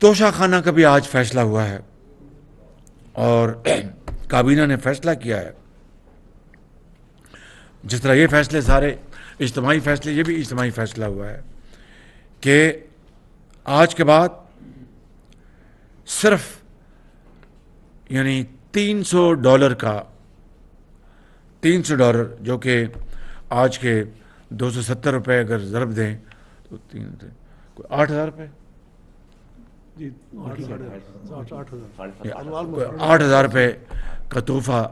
توشہ خانہ کا بھی آج فیصلہ ہوا ہے اور کابینہ نے فیصلہ کیا ہے. جس طرح یہ فیصلے سارے اجتماعی فیصلے، یہ بھی اجتماعی فیصلہ ہوا ہے کہ آج کے بعد صرف یعنی $300 کا $300 جو کہ آج کے $270 اگر ضرب دیں تو 8,000 جی 8,000 کا تحفہ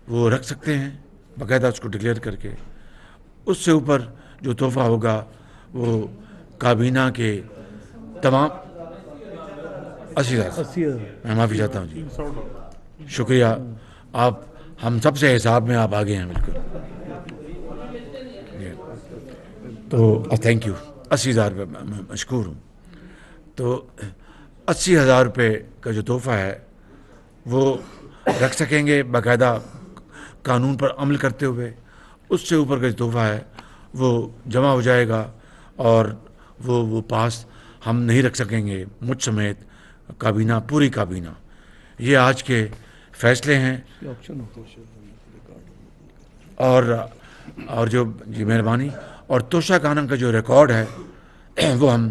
وہ رکھ سکتے ہیں باقاعدہ اس کو ڈکلیئر کر کے. اس سے اوپر جو تحفہ ہوگا وہ کابینہ کے تمام 80,000 میں معافی چاہتا ہوں جی. شکریہ، آپ ہم سب سے حساب میں آپ آگے ہیں بالکل. تو تھینک یو. 80,000 میں مشکور ہوں. تو 80,000 کا جو تحفہ ہے وہ رکھ سکیں گے باقاعدہ قانون پر عمل کرتے ہوئے. اس سے اوپر کا جو تحفہ ہے وہ جمع ہو جائے گا اور وہ پاس ہم نہیں رکھ سکیں گے، مجھ سمیت کابینہ، پوری کابینہ. یہ آج کے فیصلے ہیں. اور جو جی مہربانی. اور توشہ خانہ کا جو ریکارڈ ہے وہ ہم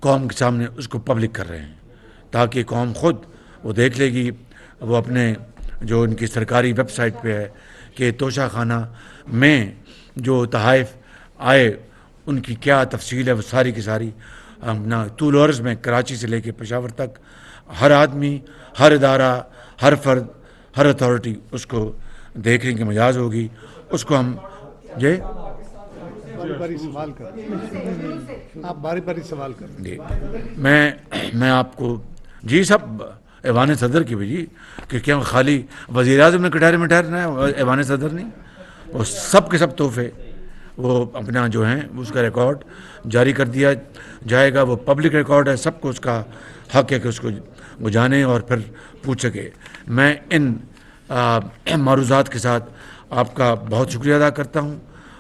قوم کے سامنے اس کو پبلک کر رہے ہیں تاکہ قوم خود وہ دیکھ لے گی. وہ اپنے جو ان کی سرکاری ویب سائٹ پہ ہے کہ توشہ خانہ میں جو تحائف آئے ان کی کیا تفصیل ہے، وہ ساری کی ساری اپنا طول عرض میں کراچی سے لے کے پشاور تک ہر آدمی، ہر ادارہ، ہر فرد، ہر اتھارٹی اس کو دیکھنے کی مجاز ہوگی. اس کو ہم باری سوال کر آپ باری سوال کر جی میں آپ کو جی سب ایوان صدر کی بھی جی کہ کیا خالی وزیر اعظم نے کٹہرے میں ٹھہرنا ہے، ایوان صدر نہیں. وہ سب کے سب تحفے وہ اپنا جو ہیں اس کا ریکارڈ جاری کر دیا جائے گا. وہ پبلک ریکارڈ ہے، سب کو اس کا حق ہے کہ اس کو وہ جانے اور پھر پوچھ سکے. میں ان معروضات کے ساتھ آپ کا بہت شکریہ ادا کرتا ہوں.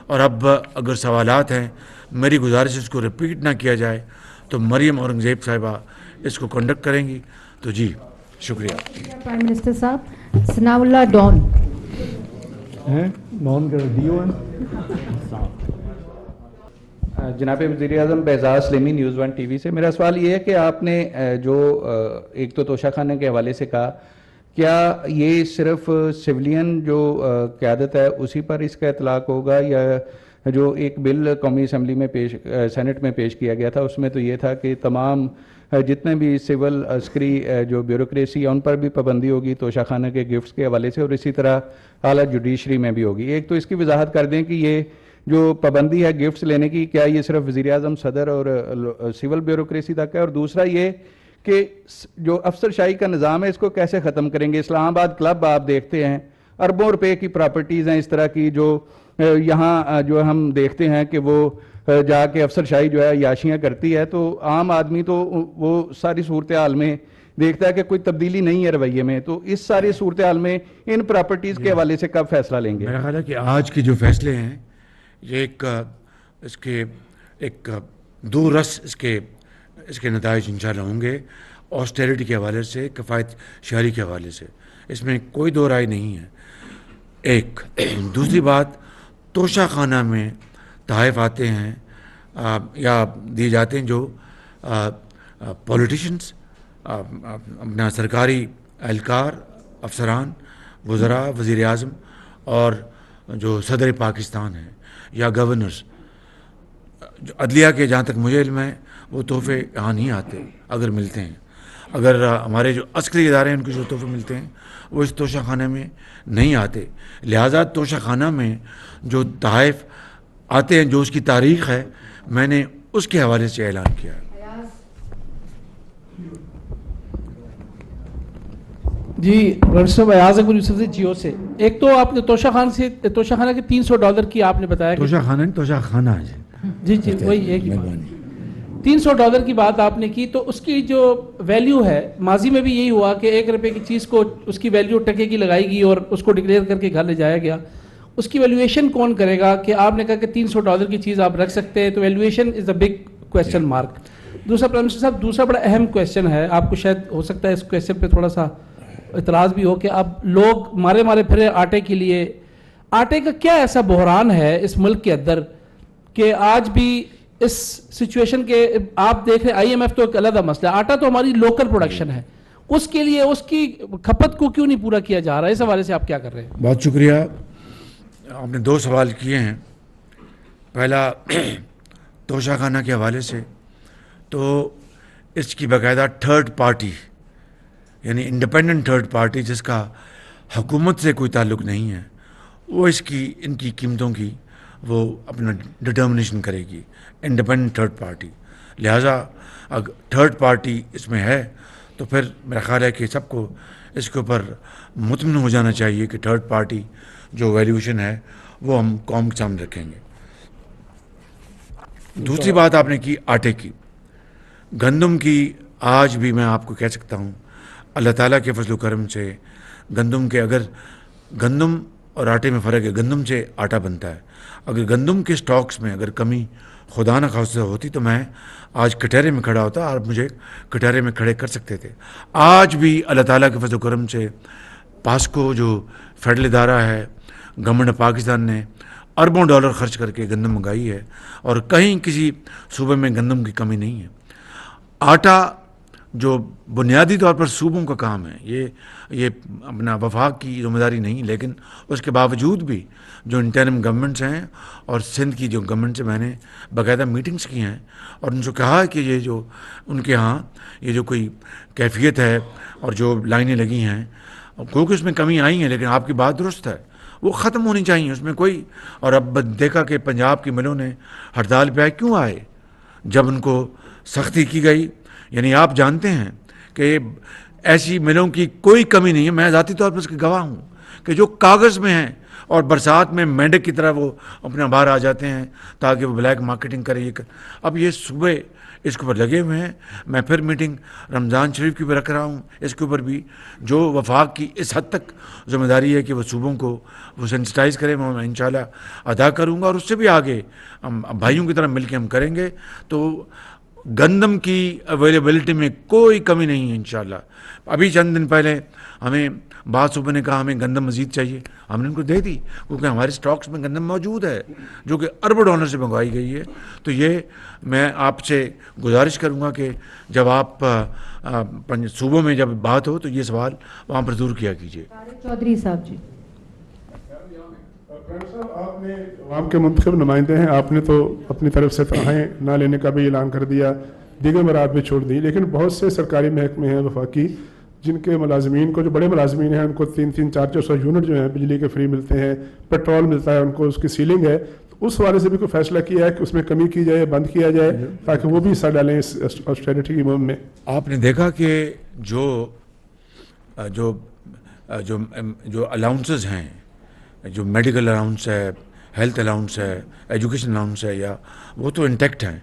اور اب اگر سوالات ہیں، میری گزارش اس کو رپیٹ نہ کیا جائے تو مریم اورنگزیب صاحبہ اس کو کنڈکٹ کریں گی. تو جی شکریہ. پرائم منسٹر صاحب. ثناء اللہ ڈان ڈان کا ڈیو ہے. جناب وزیر اعظم، Behzad Salimi, news 1 T V سے. میرا سوال یہ ہے کہ آپ نے جو ایک تو توشہ خانہ کے حوالے سے کہا، کیا یہ صرف سولین جو قیادت ہے اسی پر اس کا اطلاق ہوگا، یا جو ایک بل قومی اسمبلی میں سینٹ میں پیش کیا گیا تھا اس میں تو یہ تھا کہ تمام جتنے بھی سول عسکری جو بیوروکریسی ہے ان پر بھی پابندی ہوگی توشہ خانہ کے گفٹس کے حوالے سے، اور اسی طرح اعلیٰ جوڈیشری میں بھی ہوگی. ایک تو اس کی وضاحت کر دیں کہ یہ جو پابندی ہے گفٹس لینے کی، کیا یہ صرف وزیر اعظم، صدر اور سول بیوروکریسی تک ہے؟ اور دوسرا یہ کہ جو افسر شاہی کا نظام ہے اس کو کیسے ختم کریں گے؟ اسلام آباد کلب آپ دیکھتے ہیں، اربوں روپے کی پراپرٹیز ہیں اس طرح کی، جو یہاں جو ہم دیکھتے ہیں کہ وہ جا کے افسر شاہی جو ہے یاشیاں کرتی ہے، تو عام آدمی تو وہ ساری صورتحال میں دیکھتا ہے کہ کوئی تبدیلی نہیں ہے رویے میں. تو اس ساری صورتحال میں ان پراپرٹیز کے حوالے سے کب فیصلہ لیں گے؟ میرا خیال ہے کہ آج کے جو فیصلے ہیں یہ اس کے ایک دور رس اس کے نتائج انشاءاللہ ہوں گے. آسٹیریٹی کے حوالے سے، کفایت شہری کے حوالے سے، اس میں کوئی دو رائے نہیں ہے. ایک دوسری بات، توشہ خانہ میں تحائف آتے ہیں یا دیے جاتے ہیں جو پولیٹیشنز، اپنا سرکاری اہلکار، افسران، وزراء، وزیر اعظم اور جو صدر پاکستان ہیں یا گورنرز. عدلیہ کے جہاں تک مجھے علم ہے وہ تحفے یہاں نہیں آتے. اگر ملتے ہیں، اگر ہمارے جو عسکری ادارے ہیں ان کو جو تحفے ملتے ہیں وہ اس توشہ خانے میں نہیں آتے. لہٰذا توشہ خانہ میں جو تحائف آتے ہیں، جو اس کی تاریخ ہے، میں نے اس کے حوالے سے اعلان کیا ہے. جی صاحب، ایاز اکبر یوسف سے جیو سے. ایک تو آپ نے توشہ خانہ کے $300 کی آپ نے بتایا کہ توشہ خانہ جی وہی ایک $300 کی بات آپ نے کی، تو اس کی جو ویلیو ہے، ماضی میں بھی یہی ہوا کہ $1 کی چیز کو اس کی ویلیو ٹکے کی لگائی گئی اور اس کو ڈکلیئر کر کے گھر لے جایا گیا. اس کی ویلیویشن کون کرے گا؟ کہ آپ نے کہا کہ $300 کی چیز آپ رکھ سکتے ہیں، تو valuation is a big question mark. दूसरा प्राइम मिनिस्टर साहब, दूसरा बड़ा अहम क्वेश्चन है, आपको शायद हो सकता है इस क्वेश्चन पे थोड़ा सा इतराज़ भी हो कि अब लोग मारे मारे फिरे आटे के लिए। आटे का क्या ऐसा बहरान है इस मुल्क के अंदर कि आज भी इस सिचुएशन के, आप देख रहे IMF तो एक अलग मसला, आटा तो हमारी लोकल प्रोडक्शन है, उसके लिए उसकी खपत को क्यों नहीं पूरा किया जा रहा है? इस हवाले से आप क्या कर रहे हैं? बहुत शुक्रिया, आपने 2 सवाल किए हैं। पहला तोशाखाना के हवाले से, तो इसकी बाकायदा थर्ड पार्टी यानी इंडिपेंडेंट थर्ड पार्टी जिसका हुकूमत से कोई ताल्लुक़ नहीं है, वो इनकी कीमतों की वो अपना डिटर्मिनेशन करेगी, इंडिपेंडेंट थर्ड पार्टी। लिहाजा अगर थर्ड पार्टी इसमें है तो फिर मेरा ख्याल है कि सबको इसके ऊपर मुतमिन हो जाना चाहिए कि थर्ड पार्टी जो वैल्यूएशन है वो हम कौम के सामने रखेंगे। दूसरी बात आपने की आटे की, गंदम की। आज भी मैं आपको कह सकता हूँ अल्लाह ताला के फजल करम से गंदम के, अगर गंदम और आटे में फ़र्क है, गंदम से आटा बनता है। अगर गंदम के स्टॉक्स में अगर कमी खुदा न खास्ता होती तो मैं आज कटहरे में खड़ा होता और मुझे कटहरे में खड़े कर सकते थे। आज भी अल्लाह ताला के फजल करम से पास्को जो फेडरल इदारा है, गवर्नमेंट ऑफ पाकिस्तान ने अरबों डॉलर खर्च करके गंदम मंगाई है और कहीं किसी सूबे में गंदम की कमी नहीं है। आटा जो बुनियादी तौर पर सूबों का काम है, ये अपना वफाक की जिम्मेदारी नहीं, लेकिन उसके बावजूद भी जो इंटरिम गवर्नमेंट्स हैं और सिंध की जो गवर्नमेंट से मैंने बाकायदा मीटिंग्स की हैं और उनसे कहा कि ये जो उनके यहाँ ये जो कोई कैफियत है और जो लाइनें लगी हैं, क्योंकि उसमें कमी आई है, लेकिन आपकी बात दुरुस्त है, वो ख़त्म होनी चाहिए उसमें कोई। और अब देखा कि पंजाब की मिलों ने हड़ताल पे आए, क्यों आए? जब उनको सख्ती की गई, यानी आप जानते हैं कि ऐसी मिलों की कोई कमी नहीं है। मैं ज़ाती तौर पर उसके गवाह हूँ कि जो कागज़ में हैं और बरसात में मेंढक की तरह वो अपना बाहर आ जाते हैं ताकि वो ब्लैक मार्केटिंग करें। अब ये सुबह इसके ऊपर लगे हुए हैं। मैं फिर मीटिंग रमज़ान शरीफ की भी रख रहा हूँ, इसके ऊपर भी जो वफाक की इस हद तक ज़िम्मेदारी है कि वो सूबों को वो सेंसिटाइज़ करें, मैं इंशाल्लाह अदा करूँगा और उससे भी आगे हम भाइयों की तरह मिल के हम करेंगे। तो गंदम की अवेलेबिलिटी में कोई कमी नहीं है इंशाल्लाह। अभी चंद दिन पहले हमें बाद सूबे ने कहा हमें गंदम मज़ीद चाहिए, हमने उनको दे दी क्योंकि हमारे स्टॉक्स में गंदम मौजूद है जो कि अरबों डॉलर से मंगवाई गई है। तो ये मैं आपसे गुजारिश करूँगा कि जब आप सूबों में जब बात हो तो ये सवाल वहाँ पर ज़रूर किया कीजिए। चौधरी साहब जी। आपने आवाम के मुंतखब नुमाइंदे हैं, आपने तो अपनी तरफ से तनख्वाहें ना लेने का भी ऐलान कर दिया, दीगर मराद भी छोड़ दी, लेकिन बहुत से सरकारी महकमे हैं वफाकी जिनके मुलाजमीन को, जो बड़े मुलाजमीन हैं उनको 300, 400 यूनिट जो हैं बिजली के फ्री मिलते हैं, पेट्रोल मिलता है उनको, उसकी सीलिंग है। तो उस वाले से भी कोई फैसला किया है कि उसमें कमी की जाए, बंद किया जाए ताकि वो भी हिस्सा डालें इस ऑस्टेरिटी की मुहिम में? आपने देखा कि जो अलाउंसेस हैं, जो मेडिकल अलाउंस है, हेल्थ अलाउंस है, एजुकेशन अलाउंस है, या वो तो इंटैक्ट हैं।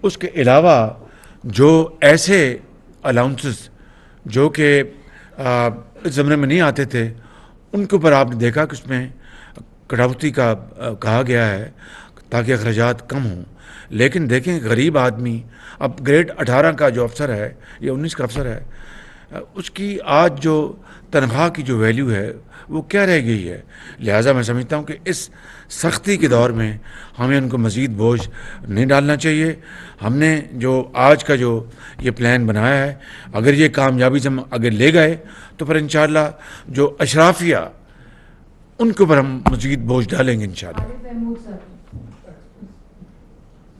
उसके अलावा जो ऐसे अलाउंसेस जो कि इस ज़माने में नहीं आते थे, उनके ऊपर आपने देखा कि उसमें कटौती का कहा गया है ताकि अखराजात कम हों। लेकिन देखें गरीब आदमी, अब ग्रेड 18 का जो अफसर है या 19 का अफसर है, उसकी आज जो तनख्वाह की जो वैल्यू है वो क्या रह गई है। लिहाजा मैं समझता हूँ कि इस सख्ती के दौर में हमें उनको मज़ीद बोझ नहीं डालना चाहिए। हमने जो आज का जो ये प्लान बनाया है, अगर ये कामयाबी से हम आगे ले गए तो फिर इंशाअल्लाह जो अशराफिया उनके ऊपर हम मज़ीद बोझ डालेंगे इंशाअल्लाह।